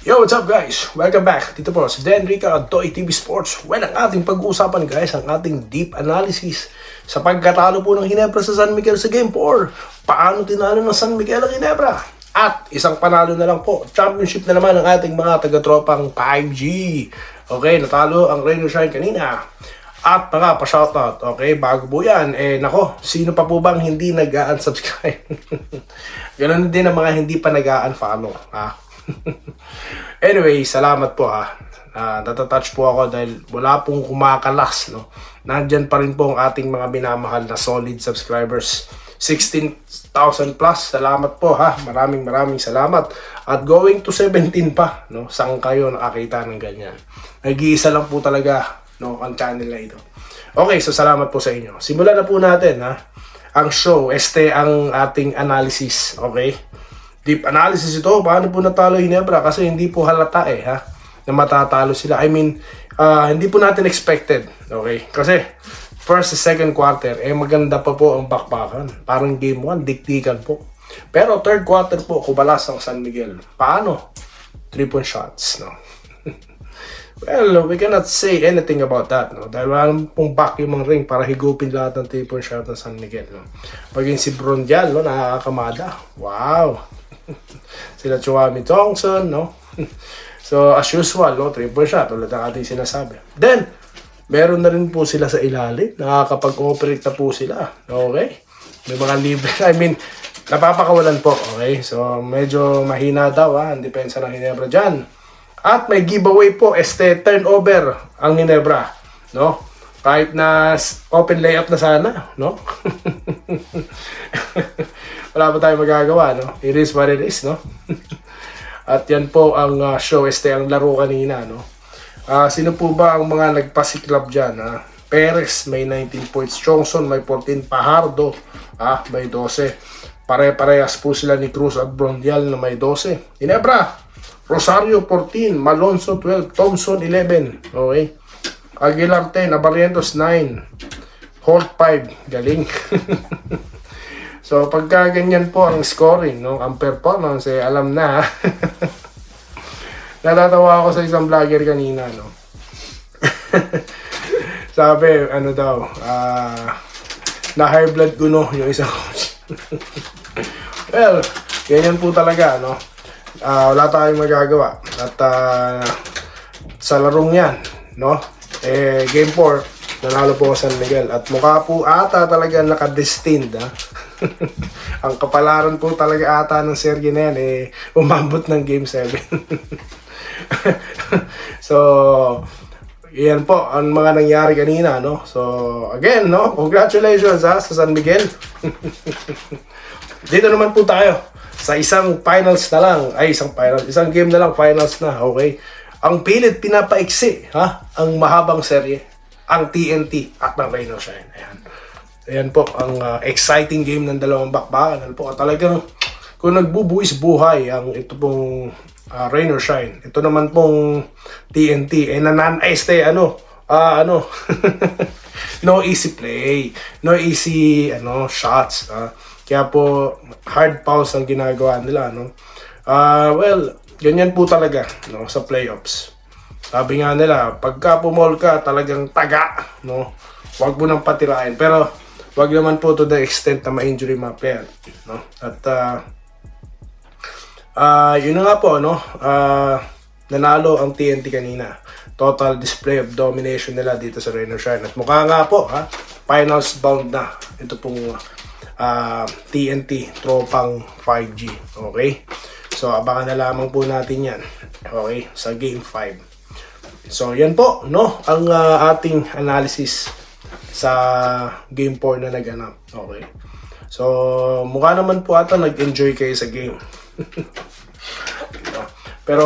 Yo, what's up guys? Welcome back. Dito po si Dan Rica at Toy TV Sports. Well, ang ating pag-uusapan guys, ang ating deep analysis sa pagkatalo po ng Ginebra sa San Miguel sa Game 4. Paano tinalo ng San Miguel ang Ginebra? At isang panalo na lang po. Championship na naman ng ating mga taga-tropang 5G. Okay, natalo ang Rain or Shine kanina. At mga pa-shoutout, okay, bago po yan, nako, sino pa po bang hindi nag-unsubscribe? Ganon din ang mga hindi pa nag-unfollow, ha? Anyway, salamat po ha. Natatouch po ako dahil wala pong kumakalas, no? Nandyan pa rin po ang ating mga minamahal na solid subscribers. 16,000 plus. Salamat po ha. Maraming salamat. At going to 17 pa, no? Saan kayo nakakita ng ganyan? Nag-iisa lang po talaga, no, ang channel na ito. Okay, so salamat po sa inyo. Simulan na po natin ha. Ang show, ang ating analysis, okay? Deep analysis ito, paano po natalo Ginebra? Kasi hindi po halata ha, na matatalo sila. I mean, hindi po natin expected, okay? Kasi, first and second quarter, maganda pa po ang bakbakan. Parang game 1, diktikan po. Pero third quarter po, kubalas ang San Miguel. Paano? 3-point shots, no? Well, we cannot say anything about that, no? Dahil wala pong vacuum ang ring para higupin lahat ng 3-point shot ng San Miguel, no? Paging si Brondial, no? Nakakakamada. Wow! Sila Chuami Thompson, no? So, as usual, no? 3-point shot, ulit ang ating sinasabi. Then, meron na rin po sila sa ilalim. Nakakapag-operate na po sila. Okay? May mga libre. I mean, napapakawalan po. Okay? So, medyo mahina daw, ha? Ang depensa ng Ginebra dyan. At may giveaway po, turnover ang Ginebra, no? Kahit na open layup na sana, no? Wala pa tayong magagawa, no? It is what it is, no? At yan po ang show, ang laro kanina, no? Sino po ba ang mga nagpasiklab dyan, ha? Perez may 19 points, Chongson may 14, Pajardo may 12. Pare-parehas po sila ni Cruz at Brondial na may 12. Ginebra, Rosario 14, Malonzo 12, Thompson 11. Okay. Aguilar 10, Abarrientos 9, Holt 5. Galing. So pagka ganyan po ang scoring, no, ang performance, alam na. Natatawa ako sa isang vlogger kanina, no. Sabi, ano daw, na high blood ko, no, yung isang coach. Well, ganyan po talaga, no. Wala tayong magagawa. At sa larong yan, no, game 4, nanalo po San Miguel. At mukha po ata talaga nakadestined, ha. Ang kapalaran po talaga ata ng serye na yan, umabot ng game 7. So, yan po ang mga nangyari kanina, no. So, again, no, congratulations ha, sa San Miguel. Dito naman po tayo sa isang finals na lang, isang game na lang, finals na, okay? Ang pilit pinapaiksi, ha? Ang mahabang serye, ang TNT at ang Rain or Shine. Ayan po, ang exciting game ng dalawang bakbakan. Ano po, talagang, kung nagbubuwis buhay ang ito pong Rain or Shine, ito naman pong TNT, no easy play, no easy, shots, kaya po, hard pause ang ginagawa nila, no? Well, ganyan po talaga, no, sa playoffs. Sabi nga nila, pagka pumol ka, talagang taga, no? Huwag mo nang patirain. Pero, huwag naman po to the extent na ma-injury mga player, no? At, yun na nga po, no? Nanalo ang TNT kanina. Total display of domination nila dito sa Rain or Shine. At mukha nga po, finals bound na. Ito pong TNT tropang 5G. Okay? So, abangan na lamang po natin yan. Okay? Sa Game 5. So, yan po, no? Ang ating analysis sa Game 4 na naganap. Okay? So, mukha naman po ata nag-enjoy kayo sa game. Pero,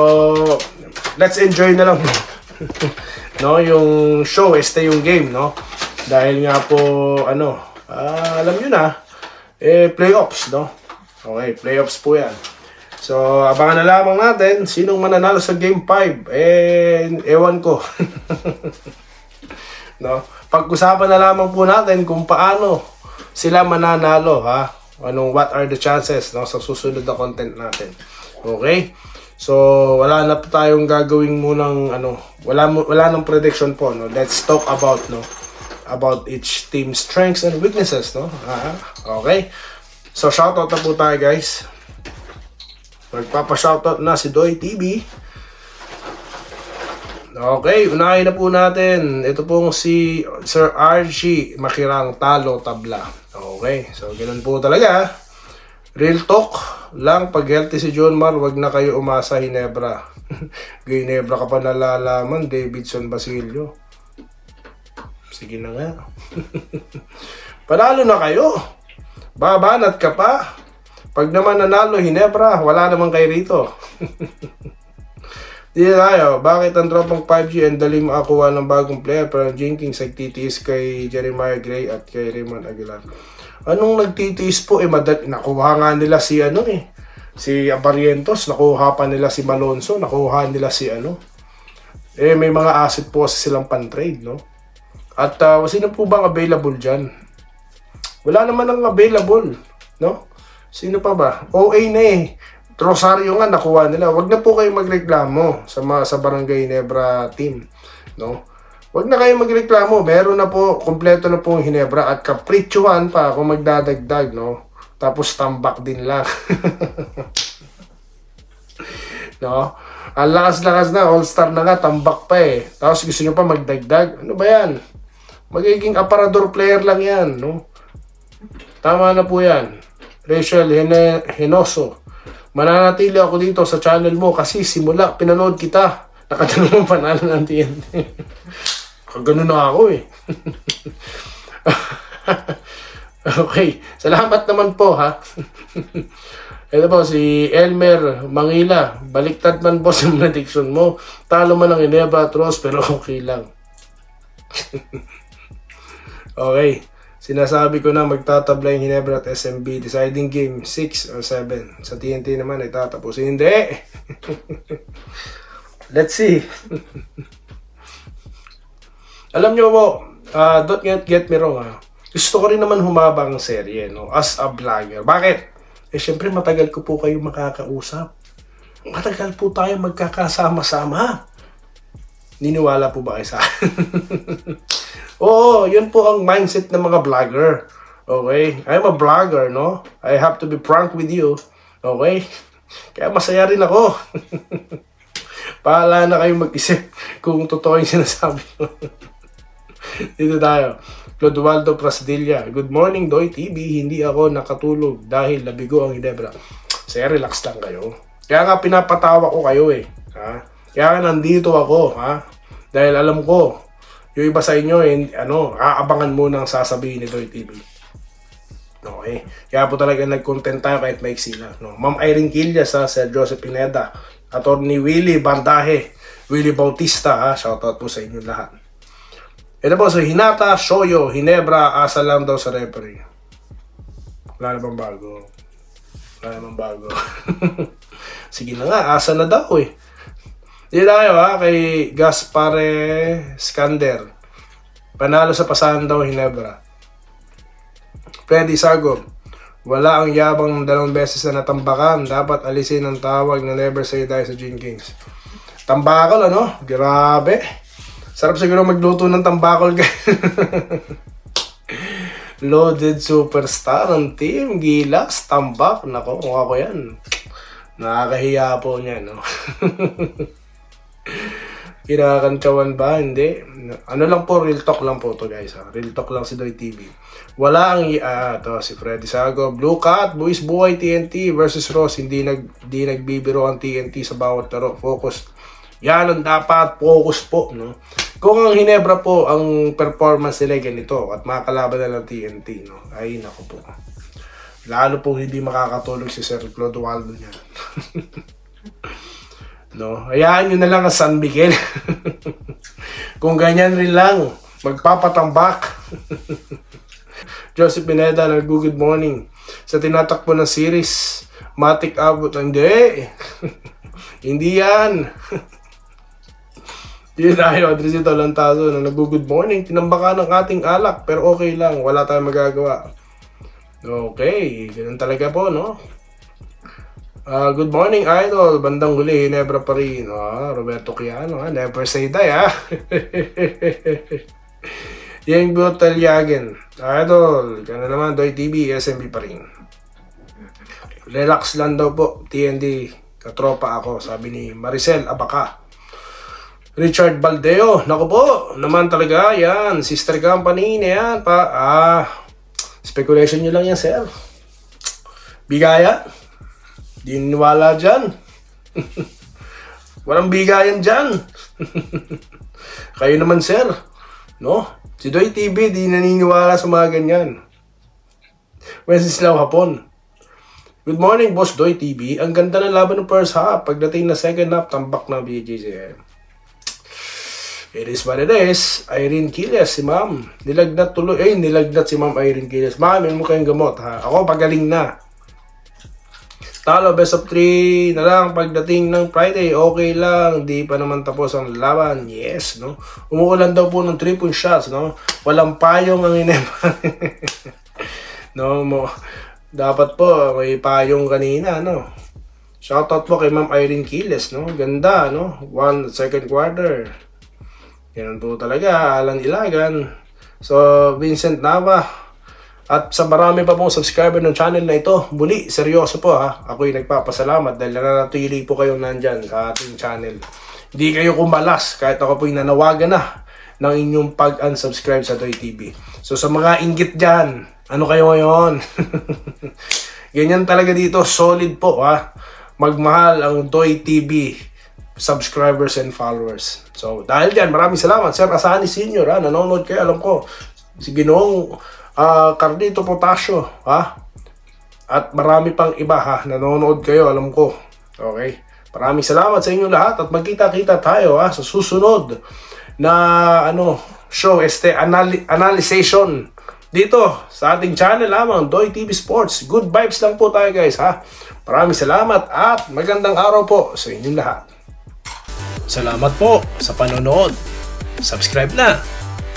let's enjoy na lang. No? Yung show, yung game, no? Dahil nga po, alam nyo na, playoffs, no? Okay, playoffs po yan. So, abangan na lamang natin sinong mananalo sa Game 5. Ewan ko. No? Pag-usapan na lamang po natin kung paano sila mananalo, ha? What are the chances, no, sa susunod na content natin. Okay? So, wala na po tayong gagawing munang wala nang prediction po, no. Let's talk about about each team's strengths and weaknesses, no. Okay. So, shoutout na po tayo, guys. Magpapa-shoutout na si Doy TV. Okay, unahin na po natin. Ito pong si Sir RG Makirang Talo Tabla. Okay, so ganun po talaga. Real talk lang, pag healthy si John Mar, wag na kayo umasa Ginebra. Ginebra ka pa nalalaman, Davidson Basilio. Sige na nga. Panalo na kayo. Babanat ka pa. Pag naman nanalo Ginebra, wala naman kayo rito. Dito tayo, bakit ang tropang 5G ang dali makakuha ng bagong player pero Jenkins nagtitiis kay Jeremiah Gray at kay Raymond Aguilar? Anong nagtitiis po? Nakuha nga nila si si Barrientos, nakuha pa nila si Malonzo, nakuha nila si may mga asset po silang pan-trade, no? At sino po bang available dyan? Wala naman ang available, no? Sino pa ba? OA na eh. Rosario nga nakuha nila. Wag na po kayo magreklamo sa Barangay Ginebra team, no? Wag na kayo magreklamo. Meron na po, kompleto na po ang Ginebra at kapritsyohan pa kung magdadagdag, no? Tapos tambak din lang. No? Ang lakas-lakas na, all-star na nga, tambak pa eh. Tapos gusto nyo pa magdagdag. Ano ba yan? Magiging aparador player lang yan, no? Tama na po yan. Rachel Hinoso. Mananatili ako dito sa channel mo kasi simula pinanood kita. Nakadalawang panalo ng TNT. Kagano na ako eh. Okay. Salamat naman po ha. Ito po si Elmer Mangila. Baliktad man po sa prediction mo. Talo man ang Ginebra Atros pero okay lang. Okay. Sinasabi ko na magtatabla yung Ginebra at SMB. Deciding game 6 or 7. Sa TNT naman ay tatapusin. Hindi! Let's see. Alam nyo po, don't get me wrong ha. Gusto ko rin naman humaba ang serye, no? As a vlogger. Bakit? Syempre matagal ko po kayo makakausap. Matagal po tayo magkakasama-sama. Niniwala po ba kayo sa akin? Oo, yun po ang mindset ng mga vlogger. Okay? I'm a vlogger, no? I have to be frank with you. Okay? Kaya masaya rin ako. Pahala na kayo mag-isip kung totoo yung sinasabi ko. Dito tayo. Clodovaldo Prasdilla. Good morning, Doy TV. Hindi ako nakatulog dahil labigo ang Ginebra. Saya, relax lang kayo. Kaya nga pinapatawa ko kayo eh. Ha? Kaya nga nandito ako. Ha? Dahil alam ko, yung iba sa inyo, aabangan muna ang sasabihin ni Doy TV. Okay. Kaya po talaga nag-content tayo kahit maiksi lang. No? Ma'am Irene Quillas, Sir Joseph Pineda, Atty. Willie Bandaje, Willie Bautista, shoutout po sa inyo lahat. Ito po, so Hinata, Shoyo, Ginebra, asa lang daw sa referee. Wala namang bago. Wala namang bago. Sige na nga, asa na daw eh. Dito tayo kay Gaspare Skander. Panalo sa pasahan daw Ginebra. Freddy Sagob. Wala ang yabang ng 2 beses na natambakan. Dapat alisin ang tawag na never say die sa Jenkins. Tambakol Grabe. Sarap siguro magluto ng tambakol guys. Loaded superstar ng team. Gilas, tambak. Nako, mukha ko yan. Nakakahiya po niya, no? Kinakantsawan ba? Hindi. Lang po, real talk lang po to guys. Real talk lang si Doy TV. Wala ang to si Freddy Sago. Blue Cat, Buwis Buhay TNT versus Ross. Hindi nagbibiro ang TNT sa bawat laro. Focus. Yan ang dapat. Focus po, no? Kung ang Ginebra po ang performance nila ganito at makakalaban na ng TNT, no? Ay, naku po. Lalo po hindi makakatulog si Sir Clodovaldo niya. No, hayaan nyo na lang ang San Miguel. Kung ganyan rin lang, magpapatambak. Joseph Pineda, good morning. Sa tinatakbo ng series, Matic abot. Hindi. Hindi yan. Yun tayo, Adrisito Lantazo, na good morning. Tinambakan ng ating alak, pero okay lang. Wala tayong magagawa. Okay, ganun talaga po, no? Good morning, idol. Bandang huli, Ginebra pa rin. Roberto Quiano, never say die, ha? Yang Butalyagen. Idol, ka na naman, Doy TV, SMB pa rin. Relax lang daw po, TND. Katropa ako, sabi ni Maricel Abaca. Richard Baldeo, naku po, naman talaga, yan. Sister company na yan, pa. Speculation nyo lang yan, sir. Bigaya. Di niwala dyan. Walang bigayan dyan. Kayo naman, sir. No? Si Doy TV, di naniniwala sa mga ganyan. Wenceslao Hapon. Good morning, Boss Doy TV. Ang ganda ng laban ng first half. Pagdating na second half, tambak na BJJ. It is what it is. Irene Quiles, si ma'am. Nilagnat tuloy. Nilagnat si ma'am Irene Quiles. Ma'am, mo kayong gamot, ha? Ako, pagaling na. Talo, best of 3 na lang pagdating ng Friday. Okay lang, di pa naman tapos ang laban. Yes, no? Umuulan daw po ng 3-point shots, no? Walang payong ang Ginebra. No, dapat po may payong kanina, no? Shoutout po kay Ma'am Irene Quiles, no? Ganda, no? Second quarter. Ganun po talaga, Alan Ilagan. So, Vincent Nava. At sa marami pa pong subscriber ng channel na ito, muli, seryoso po, ha. Ako'y nagpapasalamat dahil nanatili po kayong nandyan sa ating channel. Hindi kayo kumalas kahit ako po'y nanawagan na ng inyong pag-unsubscribe sa Doy TV. So sa mga inggit dyan, ano kayo ngayon? Ganyan talaga dito, solid po, ha. Magmahal ang Doy TV subscribers and followers. So dahil dyan, maraming salamat. Sir Asani Senior, ha. Nanonood kayo, alam ko. Si Ginoong Carlito Potasio, ha? At marami pang iba, ha? Nanonood kayo, alam ko. Okay? Maraming salamat sa inyo lahat at magkita-kita tayo, ha? Sa susunod na show, analyzation dito sa ating channel lamang, Doy TV Sports. Good vibes lang po tayo, guys, ha? Maraming salamat at magandang araw po sa inyong lahat. Salamat po sa panonood. Subscribe na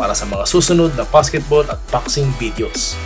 para sa mga susunod na basketball at boxing videos.